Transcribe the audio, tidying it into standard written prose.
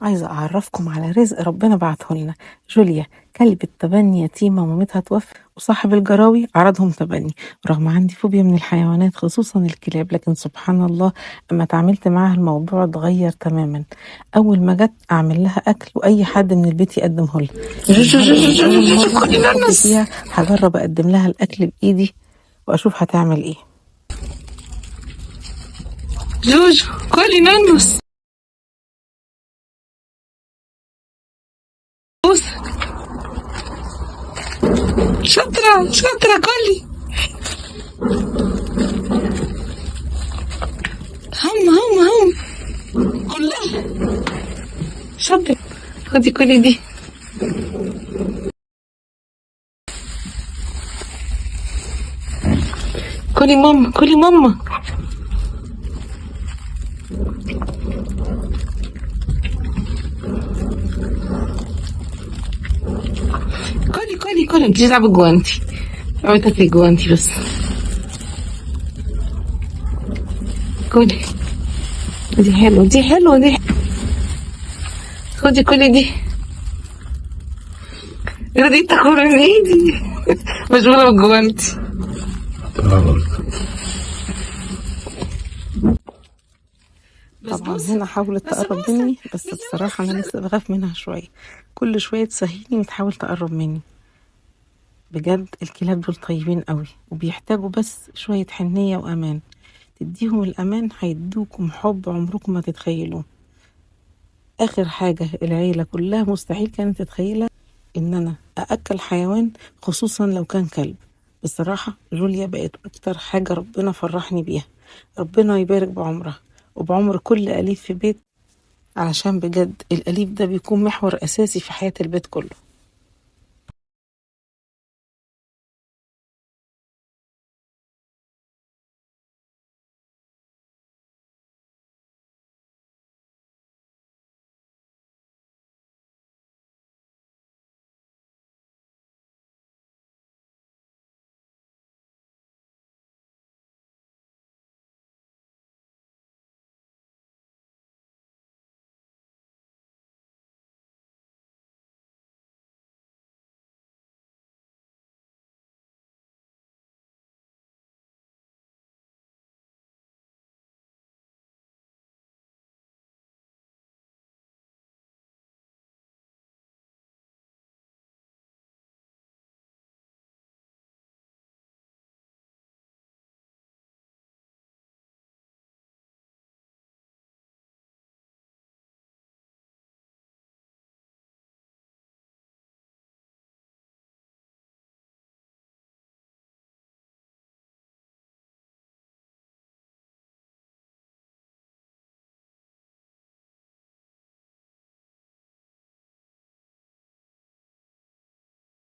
عايزة أعرفكم على رزق ربنا بعته لنا. جوليا كلب التبني يتيمة ومامتها توفت، وصاحب الجراوي عرضهم تبني. رغم عندي فوبيا من الحيوانات خصوصا الكلاب، لكن سبحان الله أما اتعاملت معاها الموضوع اتغير تماما. أول ما جت أعمل لها أكل وأي حد من البيت يقدمه لها. أول مرة أحب فيها هجرب أقدم لها الأكل بإيدي وأشوف هتعمل إيه. جوجو كلي نانوس. شاطرة شاطرة كلي. هم كلها شاطرة. خدي كلي دي. كلي ماما كلي ماما. كلي انتي تلعبي جوانتي. اوعي تاكلي جوانتي بس. كلي دي حلوة دي حلوة دي. خدي كلي دي. رضيت تاكل من ايدي. مشغولة بالجوانتي. طبعا هنا حاولت تقرب مني، بس بصراحة أنا لسه بخاف منها شوية. كل شوية تسهيني وتحاول تقرب مني. بجد الكلاب دول طيبين قوي وبيحتاجوا بس شوية حنية وأمان. تديهم الأمان هيدوكم حب عمركم ما تتخيلوه. آخر حاجة العيلة كلها مستحيل كانت تتخيلها إن أنا أأكل حيوان، خصوصا لو كان كلب. بصراحة جوليا بقت أكتر حاجة ربنا فرحني بيها. ربنا يبارك بعمرها وبعمر كل أليف في بيت، علشان بجد الأليف ده بيكون محور أساسي في حياة البيت كله.